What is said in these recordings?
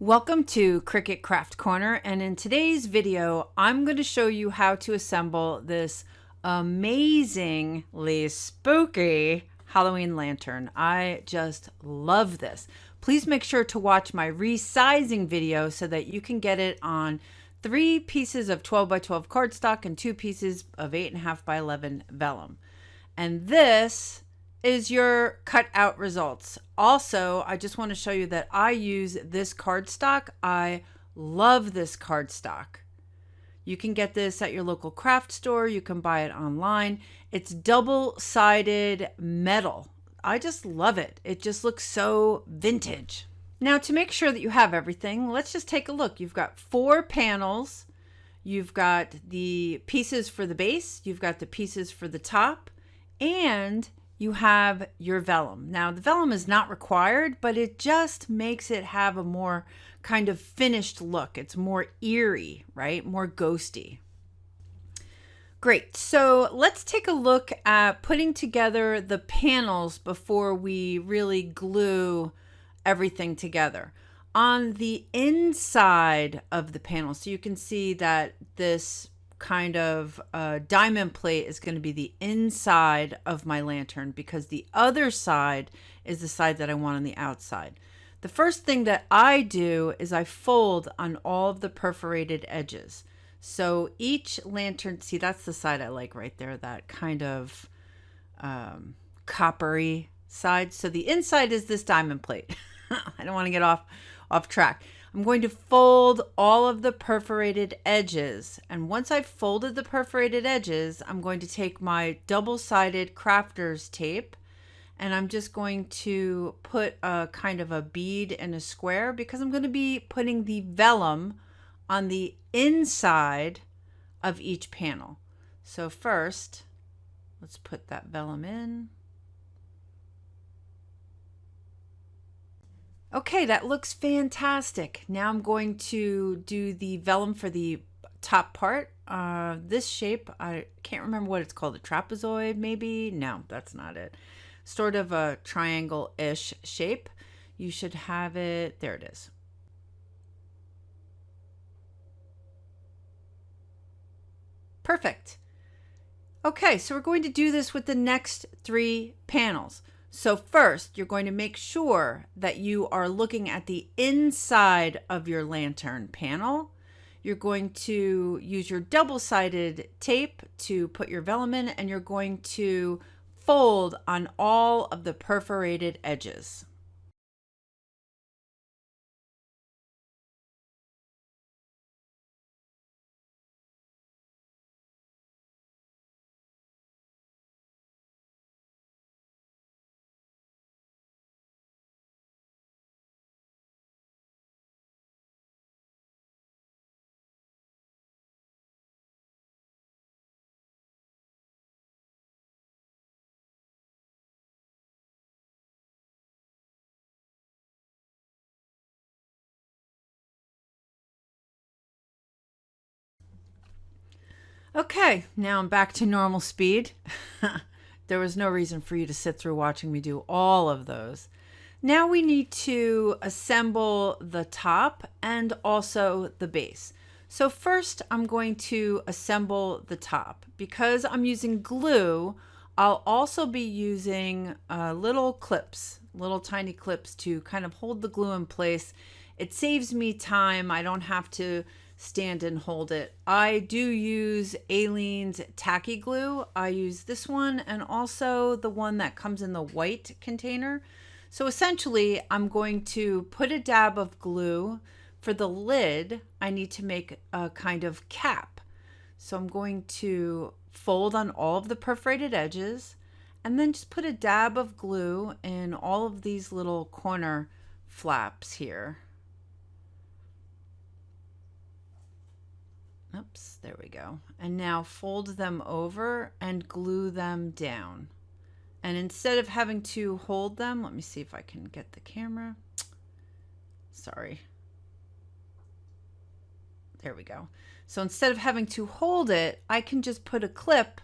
Welcome to Cricut Craft Corner, and in today's video I'm going to show you how to assemble this amazingly spooky Halloween lantern. I just love this. Please make sure to watch my resizing video so that you can get it on 3 pieces of 12 by 12 cardstock and 2 pieces of 8.5 by 11 vellum. And this is your cutout results. Also, I just want to show you that I use this cardstock. I love this cardstock. You can get this at your local craft store. You can buy it online. It's double-sided metal. I just love it. It just looks so vintage. Now, to make sure that you have everything, let's just take a look. You've got 4 panels. You've got the pieces for the base. You've got the pieces for the top. And you have your vellum. Now, the vellum is not required, but it just makes it have a more kind of finished look. It's more eerie, right? More ghosty. Great. So let's take a look at putting together the panels before we really glue everything together. On the inside of the panel, so you can see that this kind of diamond plate is going to be the inside of my lantern because the other side is the side that I want on the outside. The first thing that I do is I fold on all of the perforated edges. So each lantern, see, that's the side I like right there, that kind of coppery side. So the inside is this diamond plate. I don't want to get off track. I'm going to fold all of the perforated edges. And once I've folded the perforated edges, I'm going to take my double-sided crafter's tape and I'm just going to put a kind of a bead in a square because I'm going to be putting the vellum on the inside of each panel. So first, let's put that vellum in. Okay, that looks fantastic. Now I'm going to do the vellum for the top part. This shape, I can't remember what it's called, a trapezoid maybe? No, that's not it. Sort of a triangle-ish shape. You should have it, there it is. Perfect. Okay, so we're going to do this with the next 3 panels. So first, you're going to make sure that you are looking at the inside of your lantern panel. You're going to use your double-sided tape to put your vellum in, and you're going to fold on all of the perforated edges. Okay, now I'm back to normal speed. There was no reason for you to sit through watching me do all of those. Now we need to assemble the top and also the base. So first I'm going to assemble the top. Because I'm using glue, I'll also be using little clips, little tiny clips to kind of hold the glue in place. It saves me time. I don't have to stand and hold it. I do use Aleene's tacky glue. I use this one and also the one that comes in the white container. So essentially, I'm going to put a dab of glue. For the lid, I need to make a kind of cap. So I'm going to fold on all of the perforated edges and then just put a dab of glue in all of these little corner flaps here. Oops, there we go. And now fold them over and glue them down. And instead of having to hold them, let me see if I can get the camera. Sorry. There we go. So instead of having to hold it, I can just put a clip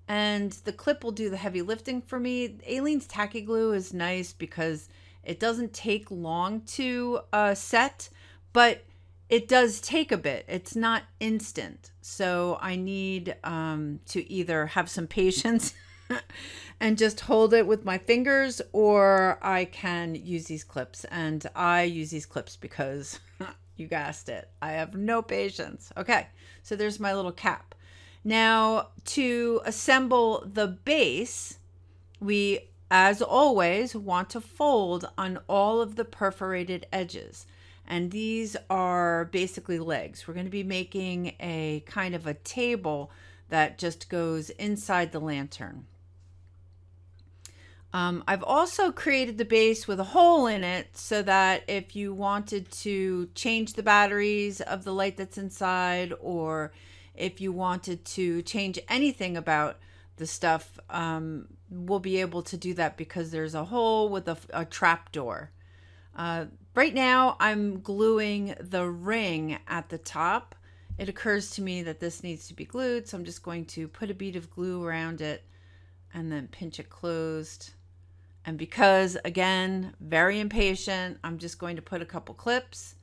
and the clip will do the heavy lifting for me. Aleene's tacky glue is nice because It doesn't take long to set, but it does take a bit. It's not instant. So I need to either have some patience and just hold it with my fingers, or I can use these clips. And I use these clips because you guessed it, I have no patience. Okay, so there's my little cap. Now to assemble the base, we, as always, want to fold on all of the perforated edges. And these are basically legs. We're going to be making a kind of a table that just goes inside the lantern. I've also created the base with a hole in it so that if you wanted to change the batteries of the light that's inside, or if you wanted to change anything about the stuff, we'll be able to do that because there's a hole with a trap door. Right now I'm gluing the ring at the top. It occurs to me that this needs to be glued, so I'm just going to put a bead of glue around it and then pinch it closed. And because, again, very impatient, I'm just going to put a couple clips.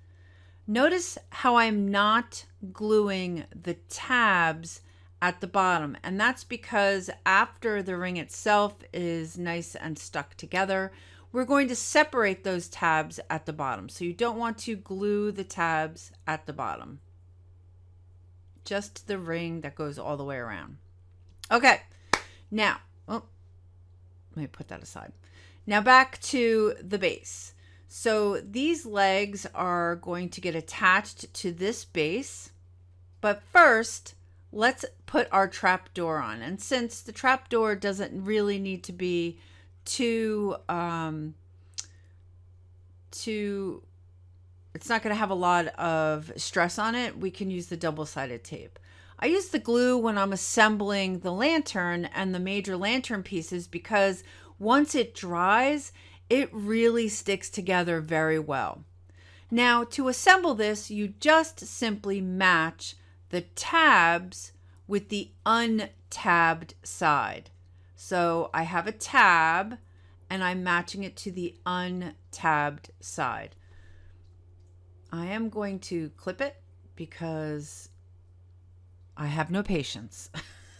Notice how I'm not gluing the tabs at the bottom, and that's because after the ring itself is nice and stuck together, we're going to separate those tabs at the bottom. So you don't want to glue the tabs at the bottom, just the ring that goes all the way around. Okay, now, let me put that aside. Now back to the base. So these legs are going to get attached to this base, but first let's put our trap door on. And since the trap door doesn't really need to be too, it's not going to have a lot of stress on it, we can use the double-sided tape. I use the glue when I'm assembling the lantern and the major lantern pieces because once it dries, it really sticks together very well. Now, to assemble this, you just simply match the tabs with the untabbed side. So I have a tab and I'm matching it to the untabbed side. I am going to clip it because I have no patience.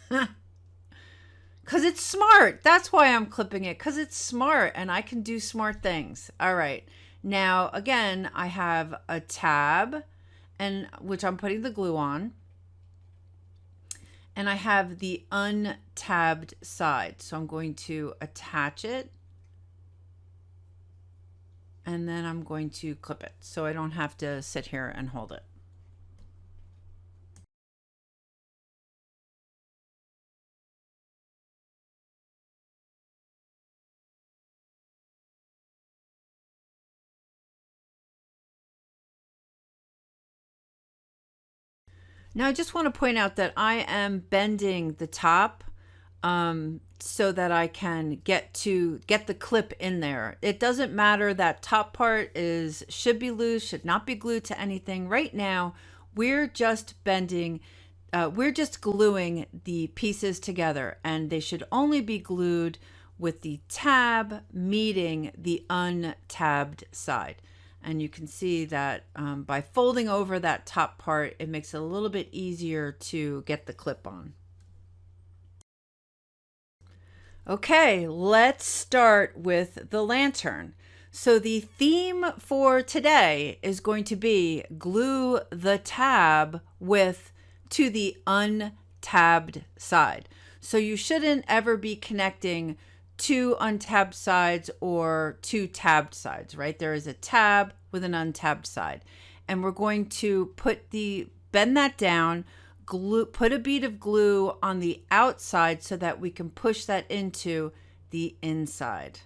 Because it's smart. That's why I'm clipping it, because it's smart and I can do smart things. All right. Now, again, I have a tab, and which I'm putting the glue on. And I have the untabbed side. So I'm going to attach it. And then I'm going to clip it so I don't have to sit here and hold it. Now I just want to point out that I am bending the top so that I can get the clip in there. It doesn't matter, that top part should be loose, should not be glued to anything. Right now, we're just gluing the pieces together, and they should only be glued with the tab meeting the untabbed side. And you can see that by folding over that top part, it makes it a little bit easier to get the clip on. Okay, let's start with the lantern. So the theme for today is going to be glue the tab to the untabbed side. So you shouldn't ever be connecting two untabbed sides or two tabbed sides, right? There is a tab with an untabbed side. And we're going to bend that down, put a bead of glue on the outside so that we can push that into the inside.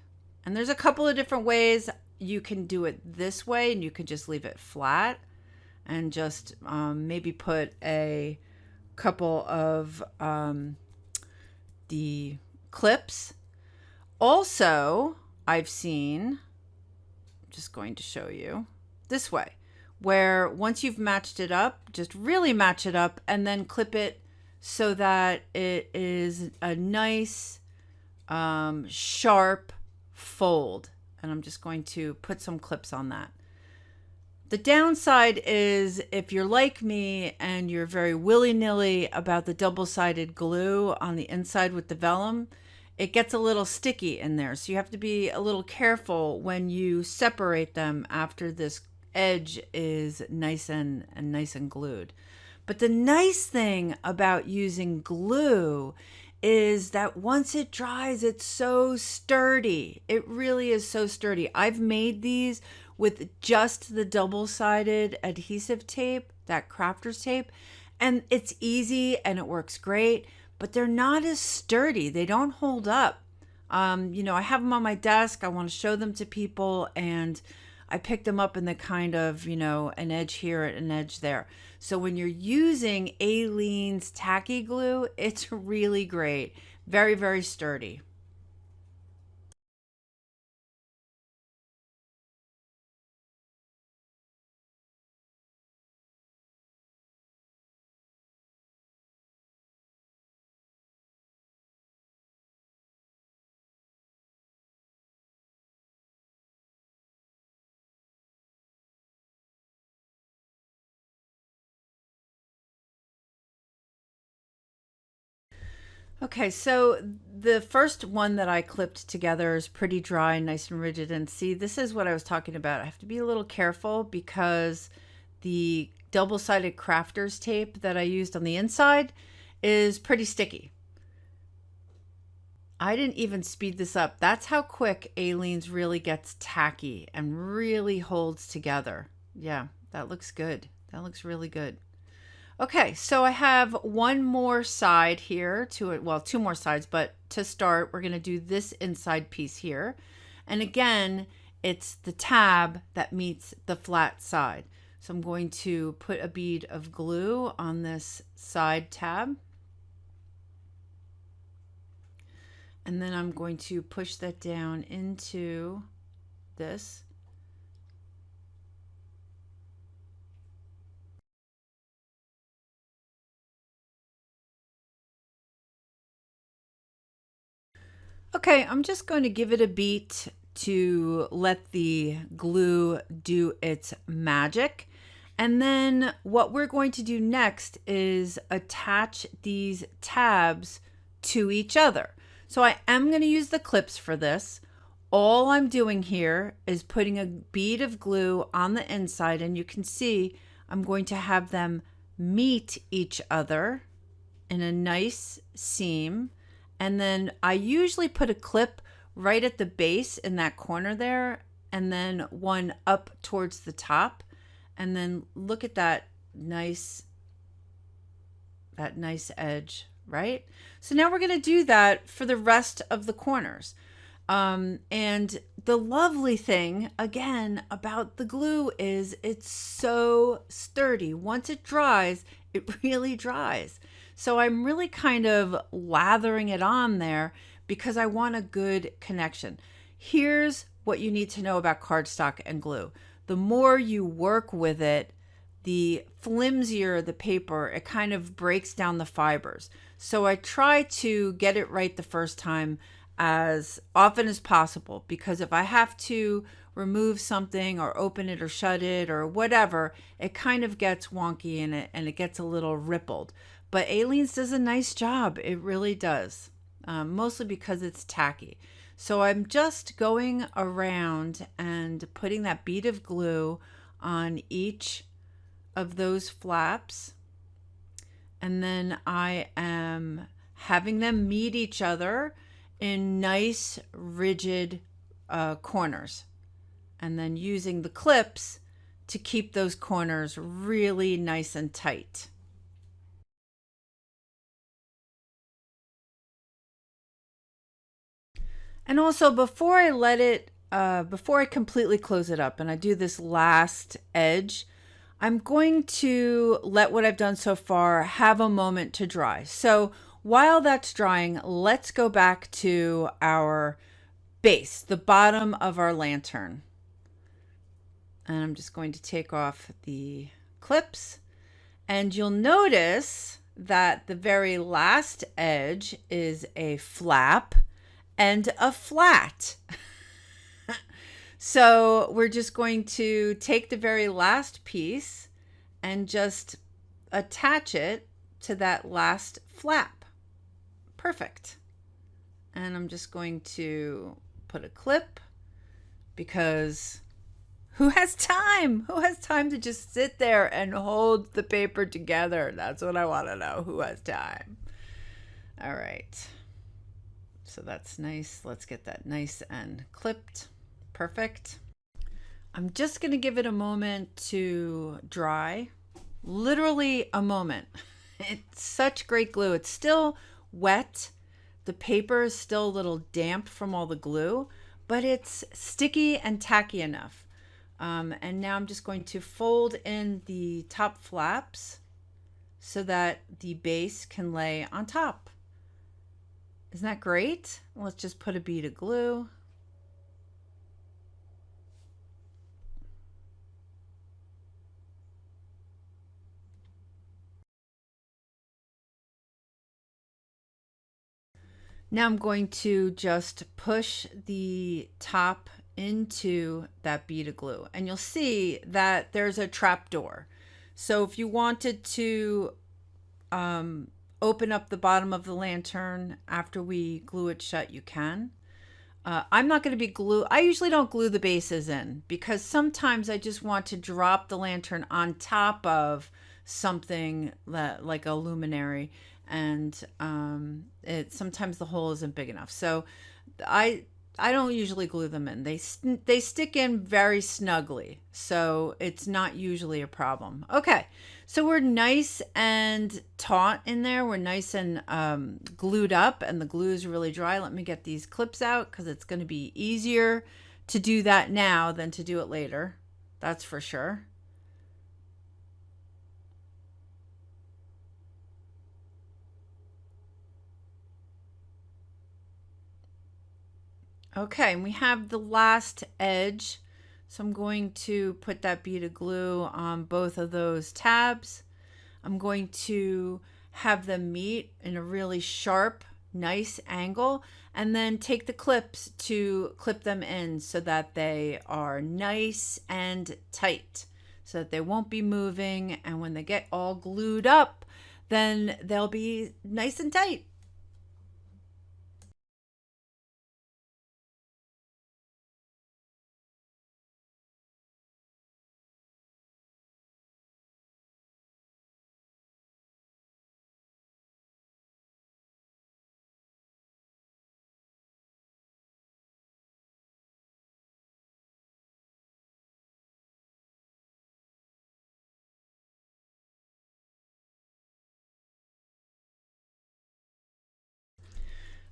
And there's a couple of different ways. You can do it this way, and you can just leave it flat and just maybe put a couple of the clips. Also, I've seen, I'm just going to show you this way, where once you've matched it up, just really match it up and then clip it so that it is a nice, sharp fold And I'm just going to put some clips on that. The downside is if you're like me and you're very willy-nilly about the double-sided glue on the inside with the vellum, it gets a little sticky in there. So you have to be a little careful when you separate them after this edge is nice and nice and glued. But the nice thing about using glue is that once it dries, it's so sturdy. It really is so sturdy. I've made these with just the double-sided adhesive tape, that crafter's tape, and it's easy and it works great, but they're not as sturdy. They don't hold up. You know, I have them on my desk. I want to show them to people, and I picked them up in the kind of, you know, an edge here, an edge there. So when you're using Aleene's tacky glue, it's really great. Very, very sturdy. Okay, so the first one that I clipped together is pretty dry, nice and rigid. And see, this is what I was talking about. I have to be a little careful because the double-sided crafter's tape that I used on the inside is pretty sticky. I didn't even speed this up. That's how quick Aleene's really gets tacky and really holds together. Yeah, that looks good. That looks really good. Okay, so I have one more side here to it. Well, two more sides, but to start, we're going to do this inside piece here. And again, it's the tab that meets the flat side. So I'm going to put a bead of glue on this side tab. And then I'm going to push that down into this. Okay, I'm just going to give it a beat to let the glue do its magic. And then what we're going to do next is attach these tabs to each other. So I am going to use the clips for this. All I'm doing here is putting a bead of glue on the inside, and you can see I'm going to have them meet each other in a nice seam. And then I usually put a clip right at the base in that corner there, and then one up towards the top. And then look at that nice edge, right? So now we're going to do that for the rest of the corners. And the lovely thing, again, about the glue is it's so sturdy. Once it dries, it really dries. So I'm really kind of lathering it on there because I want a good connection. Here's what you need to know about cardstock and glue. The more you work with it, the flimsier the paper, it kind of breaks down the fibers. So I try to get it right the first time as often as possible, because if I have to remove something or open it or shut it or whatever, it kind of gets wonky and it gets a little rippled. But Aleene's does a nice job. It really does, mostly because it's tacky. So I'm just going around and putting that bead of glue on each of those flaps. And then I am having them meet each other in nice rigid corners. And then using the clips to keep those corners really nice and tight. And also before I completely close it up and I do this last edge, I'm going to let what I've done so far have a moment to dry. So while that's drying, let's go back to our base, the bottom of our lantern. And I'm just going to take off the clips, and you'll notice that the very last edge is a flap and a flat. So we're just going to take the very last piece and just attach it to that last flap. Perfect. And I'm just going to put a clip because who has time? Who has time to just sit there and hold the paper together? That's what I want to know. Who has time? All right. So that's nice. Let's get that nice and clipped. Perfect. I'm just going to give it a moment to dry. Literally a moment. It's such great glue. It's still wet. The paper is still a little damp from all the glue, but it's sticky and tacky enough. And now I'm just going to fold in the top flaps so that the base can lay on top. Isn't that great? Let's just put a bead of glue. Now I'm going to just push the top into that bead of glue, and you'll see that there's a trap door. So if you wanted to open up the bottom of the lantern after we glue it shut, you can. I'm not going to be I usually don't glue the bases in because sometimes I just want to drop the lantern on top of something that, like a luminary, and sometimes the hole isn't big enough. So I don't usually glue them in. They stick in very snugly, so it's not usually a problem. Okay, so we're nice and taut in there. We're nice and glued up, and the glue is really dry. Let me get these clips out because it's going to be easier to do that now than to do it later. That's for sure. Okay, and we have the last edge. So I'm going to put that bead of glue on both of those tabs. I'm going to have them meet in a really sharp, nice angle, and then take the clips to clip them in so that they are nice and tight, so that they won't be moving. And when they get all glued up, then they'll be nice and tight.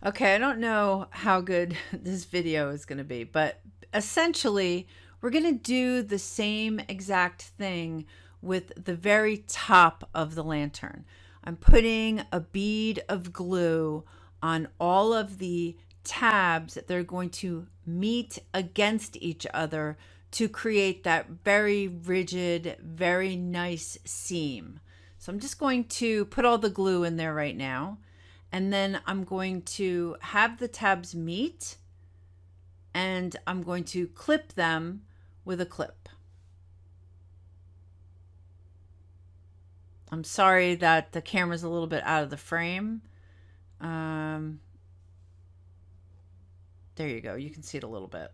Okay, I don't know how good this video is going to be, but essentially, we're going to do the same exact thing with the very top of the lantern. I'm putting a bead of glue on all of the tabs that they're going to meet against each other to create that very rigid, very nice seam. So I'm just going to put all the glue in there right now. And then I'm going to have the tabs meet, and I'm going to clip them with a clip. I'm sorry that the camera's a little bit out of the frame. There you go. You can see it a little bit.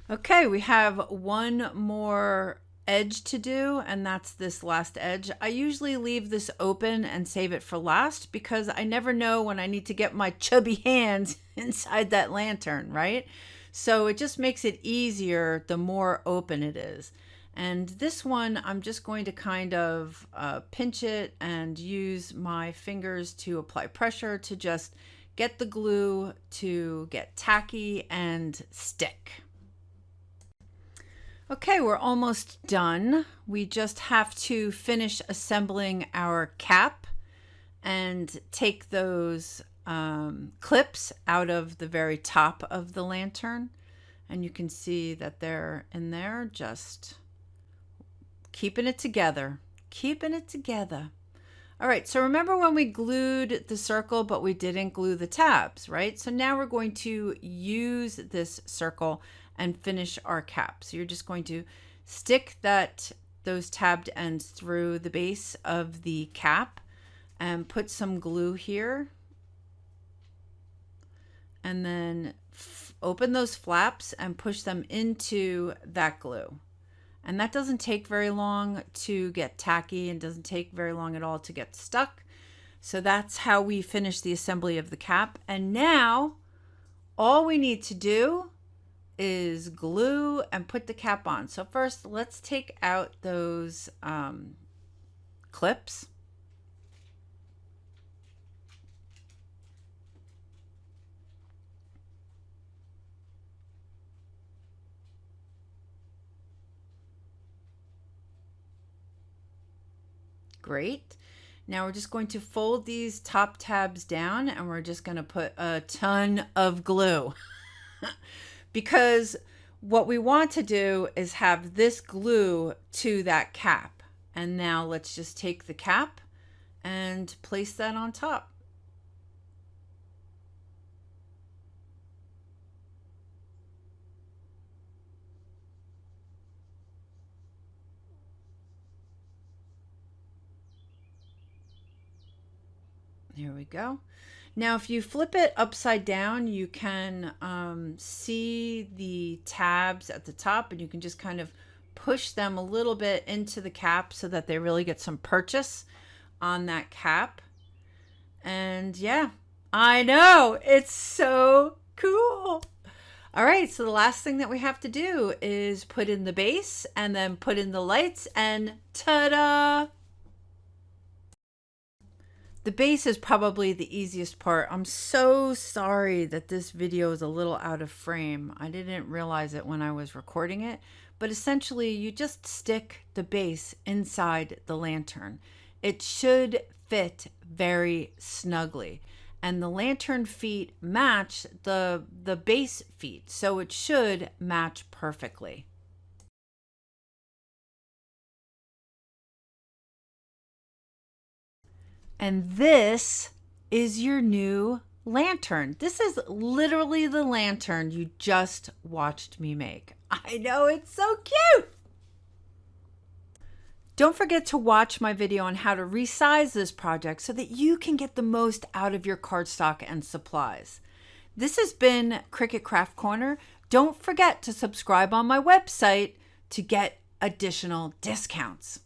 Okay, we have one more edge to do, and that's this last edge. I usually leave this open and save it for last because I never know when I need to get my chubby hands inside that lantern, right? So it just makes it easier the more open it is. And this one, I'm just going to kind of pinch it and use my fingers to apply pressure to just get the glue to get tacky and stick. Okay, we're almost done. We just have to finish assembling our cap and take those clips out of the very top of the lantern. And you can see that they're in there, just keeping it together, keeping it together. All right, so remember when we glued the circle, but we didn't glue the tabs, right? So now we're going to use this circle and finish our cap. So you're just going to stick those tabbed ends through the base of the cap and put some glue here. And then open those flaps and push them into that glue. And that doesn't take very long to get tacky and doesn't take very long at all to get stuck. So that's how we finish the assembly of the cap. And now all we need to do is glue and put the cap on. So first, let's take out those clips. Great. Now we're just going to fold these top tabs down and we're just going to put a ton of glue because what we want to do is have this glue to that cap. And now let's just take the cap and place that on top. There we go. Now, if you flip it upside down, you can see the tabs at the top, and you can just kind of push them a little bit into the cap so that they really get some purchase on that cap. And yeah, I know, it's so cool. All right, so the last thing that we have to do is put in the base and then put in the lights, and ta-da! The base is probably the easiest part. I'm so sorry that this video is a little out of frame. I didn't realize it when I was recording it, but essentially you just stick the base inside the lantern. It should fit very snugly, and the lantern feet match the base feet, so it should match perfectly. And this is your new lantern. This is literally the lantern you just watched me make. I know, it's so cute. Don't forget to watch my video on how to resize this project so that you can get the most out of your cardstock and supplies. This has been Cricut Craft Corner. Don't forget to subscribe on my website to get additional discounts.